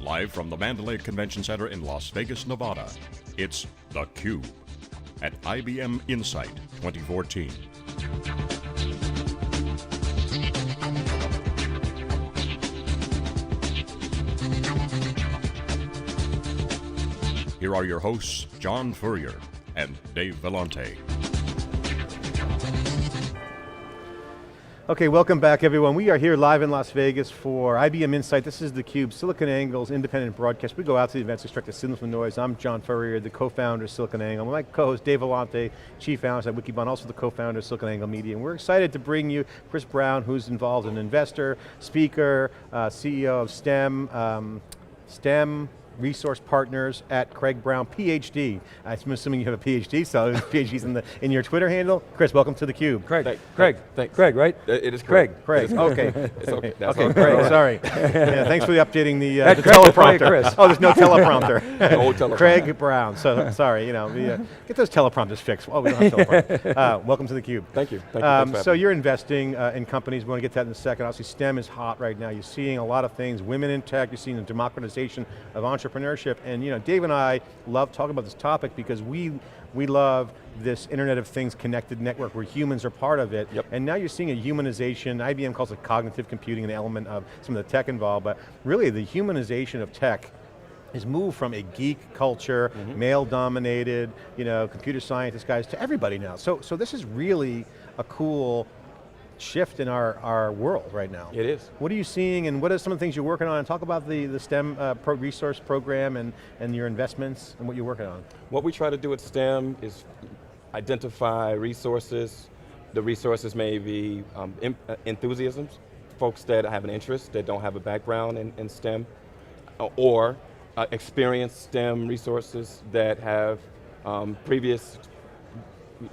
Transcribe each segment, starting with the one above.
Live from the Mandalay Convention Center in Las Vegas, Nevada, it's theCUBE at IBM Insight 2014. Here are your hosts, John Furrier and Dave Vellante. Okay, welcome back everyone. We are here live in Las Vegas for IBM Insight. This is theCUBE, SiliconANGLE's independent broadcast. We go out to the events, extract the signals from noise. I'm John Furrier, the co-founder of SiliconANGLE. My co-host Dave Vellante, chief analyst at Wikibon, also the co-founder of SiliconANGLE Media. And we're excited to bring you Chris Brown, who's involved as an investor, speaker, CEO of STEM Resource Partners at Craig Brown, PhD. I'm assuming you have a PhD, so PhD's in your Twitter handle. Chris, welcome to theCUBE. Craig, right? It is Craig. Craig, okay. It's okay, Okay, Craig, sorry. Yeah, thanks for the updating the Craig, teleprompter. Chris. Oh, there's no teleprompter. Old teleprompter. Craig Brown, so sorry, get those teleprompters fixed. Oh, we don't have teleprompter. Welcome to theCUBE. Thank you. Thanks for so having you're investing in companies, we want to get to that in a second. Obviously STEM is hot right now. You're seeing a lot of things, women in tech, you're seeing the democratization of entrepreneurship, and Dave and I love talking about this topic because we love this Internet of Things connected network where humans are part of it. Yep. And now you're seeing a humanization. IBM calls it cognitive computing, an element of some of the tech involved, but really the humanization of tech has moved from a geek culture, male dominated, computer scientist guys, to everybody now. So this is really a cool shift in our world right now. It is. What are you seeing and what are some of the things you're working on? And talk about the STEM resource program and your investments and what you're working on. What we try to do at STEM is identify resources. The resources may be enthusiasms, folks that have an interest, that don't have a background in STEM, or experienced STEM resources that have previous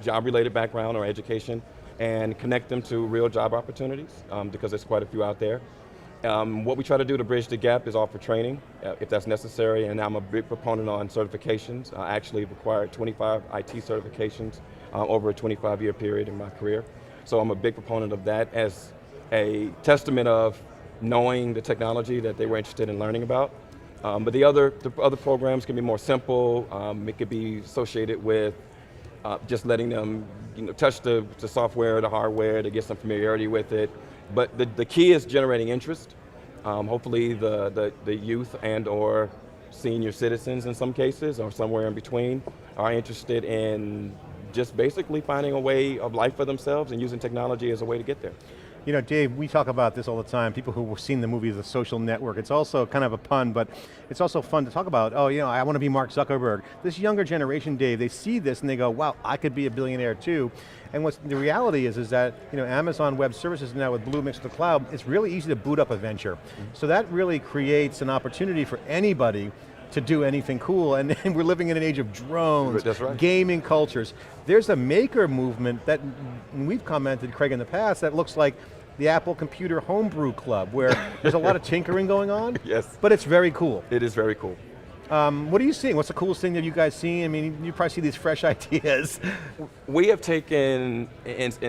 job-related background or education, and connect them to real job opportunities, because there's quite a few out there. What we try to do to bridge the gap is offer training, if that's necessary, and I'm a big proponent on certifications. I actually required 25 IT certifications over a 25-year period in my career. So I'm a big proponent of that as a testament of knowing the technology that they were interested in learning about. But the other programs can be more simple. It could be associated with just letting them touch the software, the hardware, to get some familiarity with it. But the key is generating interest. Hopefully the youth and or senior citizens in some cases, or somewhere in between, are interested in just basically finding a way of life for themselves and using technology as a way to get there. Dave, we talk about this all the time, people who have seen the movie The Social Network. It's also kind of a pun, but it's also fun to talk about, I want to be Mark Zuckerberg. This younger generation, Dave, they see this and they go, wow, I could be a billionaire too. And what's the reality is that Amazon Web Services now with Blue Mix of the Cloud, it's really easy to boot up a venture. So that really creates an opportunity for anybody to do anything cool, and we're living in an age of drones, That's right. Gaming cultures. There's a maker movement that we've commented, Craig, in the past, that looks like the Apple Computer Homebrew Club, where there's a lot of tinkering going on, Yes. but it's very cool. It is very cool. What are you seeing? What's the coolest thing that you guys see? I mean, you probably see these fresh ideas. We have taken,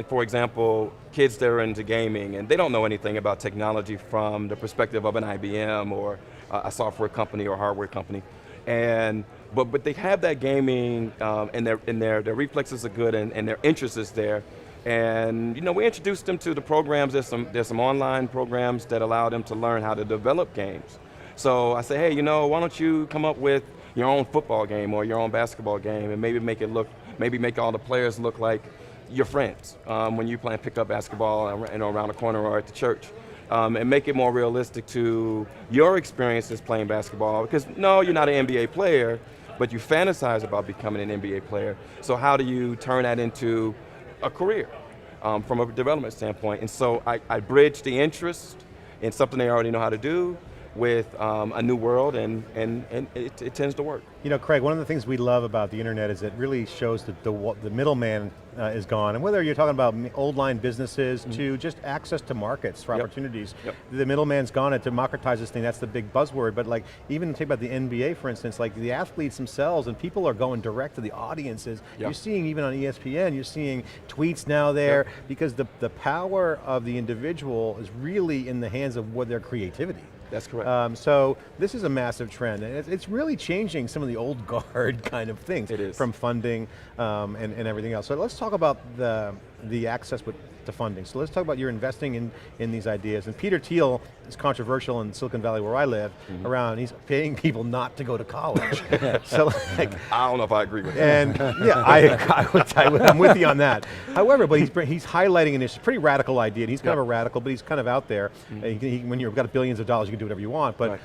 for example, kids that are into gaming and they don't know anything about technology from the perspective of an IBM or a software company or hardware company. But they have that gaming and their reflexes are good and their interest is there. And we introduced them to the programs. There's some online programs that allow them to learn how to develop games. So I say, hey, why don't you come up with your own football game or your own basketball game and maybe make all the players look like your friends when you play pickup basketball around the corner or at the church. And make it more realistic to your experiences playing basketball, because no, you're not an NBA player, but you fantasize about becoming an NBA player. So how do you turn that into a career from a development standpoint? And so I bridge the interest in something they already know how to do with a new world, and it tends to work. You know, Craig, one of the things we love about the internet is it really shows that the middleman is gone. And whether you're talking about old line businesses to just access to markets for opportunities, the middleman's gone. It democratizes thing, that's the big buzzword. But like, even take about the NBA, for instance, like the athletes themselves and people are going direct to the audiences. You're seeing even on ESPN, you're seeing tweets now there because the power of the individual is really in the hands of their creativity. That's correct. So this is a massive trend, and it's really changing some of the old guard kind of things. It is. From funding and everything else. So let's talk about the access to funding. So let's talk about your investing in these ideas. And Peter Thiel is controversial in Silicon Valley where I live, around he's paying people not to go to college. So like, I don't know if I agree with that. and yeah, I'm with you on that. However, but he's highlighting an issue, pretty radical idea. And he's kind of a radical, but he's kind of out there. And when you've got billions of dollars, you can do whatever you want. But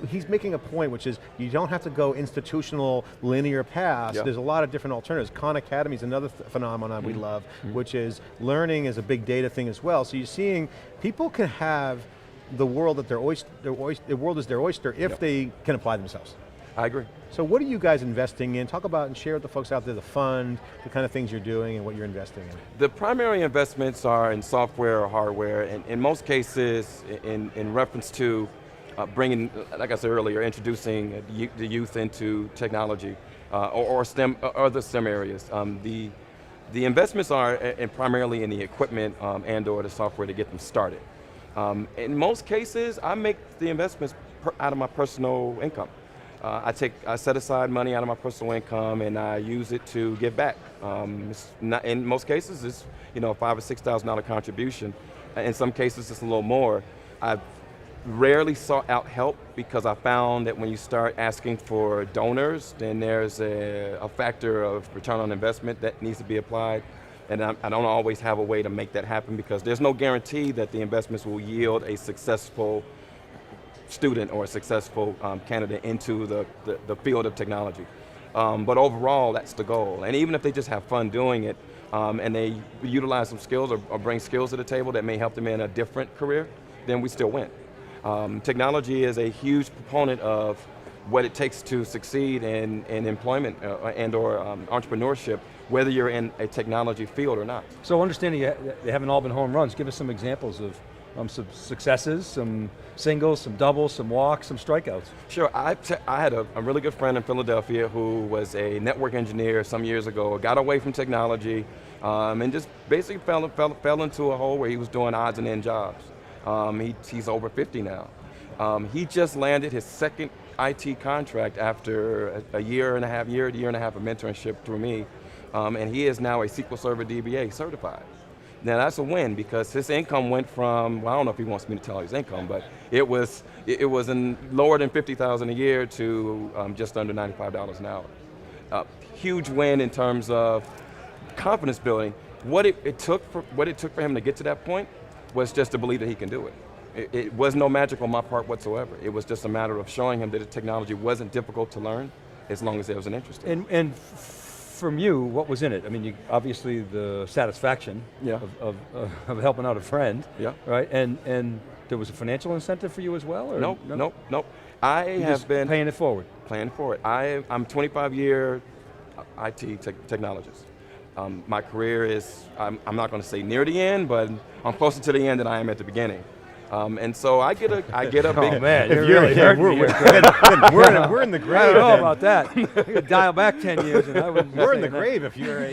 he's making a point, which is you don't have to go institutional linear paths. There's a lot of different alternatives. Khan Academy is another phenomenon we love, which is learning is a big data thing as well. So you're seeing people can have the world that the world is their oyster if they can apply themselves. I agree. So what are you guys investing in? Talk about and share with the folks out there the fund, the kind of things you're doing and what you're investing in. The primary investments are in software or hardware, and in most cases, in reference to bringing, like I said earlier, introducing the youth into technology or STEM or the STEM areas. The investments are primarily in the equipment and/or the software to get them started. In most cases, I make the investments out of my personal income. I set aside money out of my personal income and I use it to give back. In most cases, it's $5,000 or $6,000 contribution. In some cases, it's a little more. I've rarely sought out help because I found that when you start asking for donors, then there's a factor of return on investment that needs to be applied. And I don't always have a way to make that happen because there's no guarantee that the investments will yield a successful student or a successful candidate into the field of technology. But overall, that's the goal. And even if they just have fun doing it and they utilize some skills or bring skills to the table that may help them in a different career, then we still win. Technology is a huge proponent of what it takes to succeed in employment and or entrepreneurship, whether you're in a technology field or not. So understanding they haven't all been home runs, give us some examples of some successes, some singles, some doubles, some walks, some strikeouts. Sure, I had a really good friend in Philadelphia who was a network engineer some years ago, got away from technology, and just basically fell into a hole where he was doing odds and end jobs. He's over 50 now. He just landed his second IT contract after a year and a half of mentorship through me, and he is now a SQL Server DBA certified. Now that's a win because his income went from, well, I don't know if he wants me to tell his income, but it was lower than $50,000 a year to just under $95 an hour. Huge win in terms of confidence building. What it took for him to get to that point was just to believe that he can do it. It was no magic on my part whatsoever. It was just a matter of showing him that the technology wasn't difficult to learn as long as there was an interest in it. And from you, what was in it? I mean, obviously the satisfaction of helping out a friend, right? And there was a financial incentive for you as well? Or Nope. I have been paying it forward. Paying it forward. I'm 25-year IT technologist. My career is, I'm not going to say near the end, but I'm closer to the end than I am at the beginning. And so I get a big. Oh man, we're in the grave. I don't know about that. You could dial back 10 years and I wouldn't. We're in the grave if you're.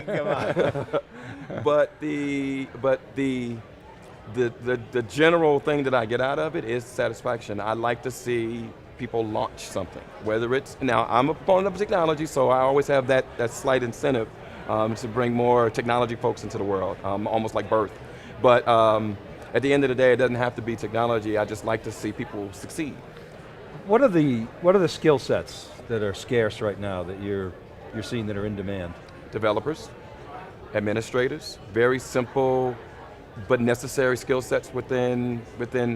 Come on. But the general thing that I get out of it is satisfaction. I like to see people launch something, whether it's now I'm a proponent of technology, so I always have that slight incentive to bring more technology folks into the world, almost like birth. But at the end of the day, it doesn't have to be technology. I just like to see people succeed. What are the skill sets that are scarce right now that you're seeing that are in demand? Developers, administrators, very simple but necessary skill sets within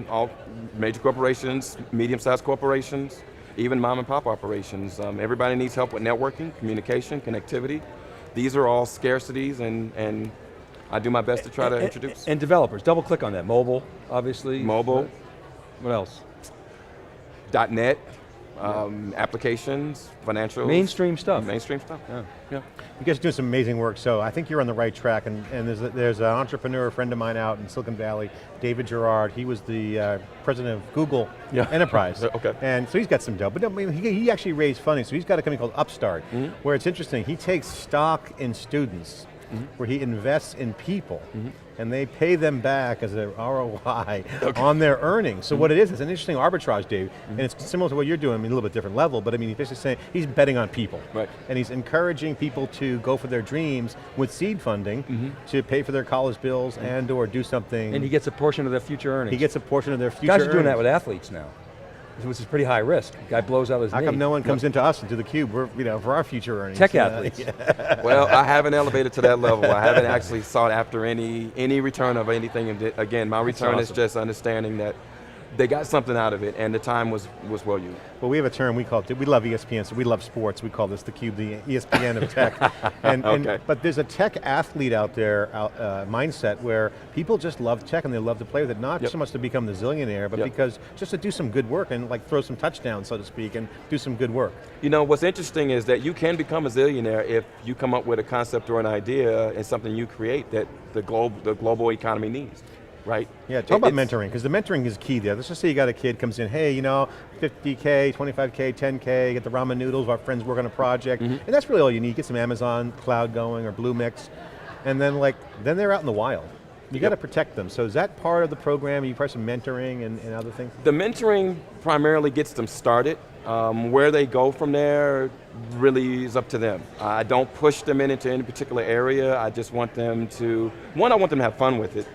all major corporations, medium-sized corporations, even mom and pop operations. Everybody needs help with networking, communication, connectivity. These are all scarcities and I do my best to try to introduce. And developers, double click on that. Mobile, obviously. Mobile. What else? .NET, applications, financials. Mainstream stuff. Mainstream stuff, yeah. You guys are doing some amazing work, so I think you're on the right track, and there's an entrepreneur, a friend of mine out in Silicon Valley, David Gerard. He was the president of Google Enterprise. Okay. And so he's got some dough, but I mean, he actually raised funding, so he's got a company called Upstart, where it's interesting, he takes stock in students, where he invests in people, and they pay them back as a ROI on their earnings. So what it is, it's an interesting arbitrage, Dave, and it's similar to what you're doing, I mean, a little bit different level, but I mean, he's basically saying, he's betting on people. Right. And he's encouraging people to go for their dreams with seed funding to pay for their college bills and or do something. And he gets a portion of their future earnings. He gets a portion of their future Guys are doing that earnings. with athletes now, which is pretty high risk. Guy blows out his knee. How come no one comes into us, into theCUBE, we're, for our future earnings? Tech athletes. Well, I haven't elevated to that level. I haven't actually sought after any return of anything. And again, my return is just understanding that they got something out of it, and the time was well used. Well, we have a term we call it, we love ESPN, so we love sports, we call this theCUBE, the ESPN of tech. But there's a tech athlete out there, mindset, where people just love tech and they love to play with it, not so much to become the zillionaire, but because just to do some good work and like throw some touchdowns, so to speak, and do some good work. You know, what's interesting is that you can become a zillionaire if you come up with a concept or an idea and something you create that the global economy needs. Right? Yeah, talk about mentoring, because the mentoring is key there. Let's just say you got a kid comes in, hey, you know, 50K, 25K, 10K, get the ramen noodles, our friends work on a project, and that's really all you need. Get some Amazon Cloud going or Bluemix, and then then they're out in the wild. You got to protect them. So is that part of the program? You probably some mentoring and other things? The mentoring primarily gets them started. Where they go from there really is up to them. I don't push them into any particular area. I just want them to, I want them to have fun with it.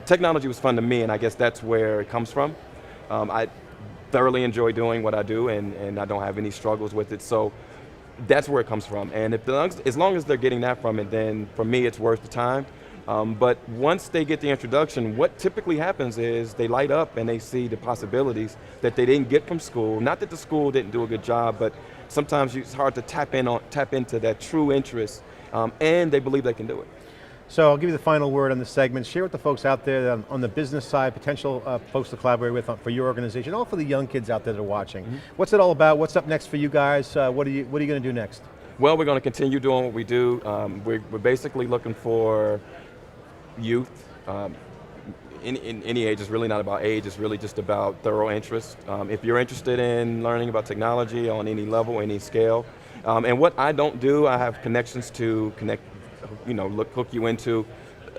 Technology was fun to me, and I guess that's where it comes from. I thoroughly enjoy doing what I do, and I don't have any struggles with it, so that's where it comes from. And as long as they're getting that from it, then for me it's worth the time. But once they get the introduction, what typically happens is they light up and they see the possibilities that they didn't get from school. Not that the school didn't do a good job, but sometimes it's hard to tap into that true interest, and they believe they can do it. So I'll give you the final word on this segment. Share with the folks out there on the business side, potential folks to collaborate with for your organization, all for the young kids out there that are watching. What's it all about? What's up next for you guys? What are you going to do next? Well, we're going to continue doing what we do. We're basically looking for youth, in any age. It's really not about age, it's really just about thorough interest. If you're interested in learning about technology on any level, any scale, and what I don't do, I have connections to hook you into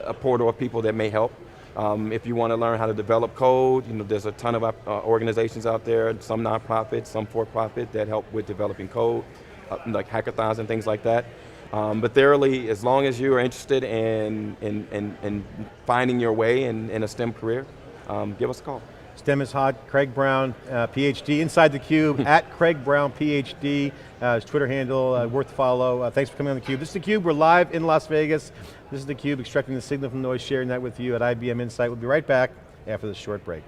a portal of people that may help. If you want to learn how to develop code, there's a ton of organizations out there, some nonprofit, some for-profit that help with developing code, like hackathons and things like that. But thoroughly, as long as you are interested in finding your way in a STEM career, give us a call. STEM is hot. Craig Brown, PhD, inside theCUBE, at Craig Brown PhD, his Twitter handle, worth follow. Thanks for coming on theCUBE. This is theCUBE, we're live in Las Vegas. This is theCUBE, extracting the signal from noise, sharing that with you at IBM Insight. We'll be right back after this short break.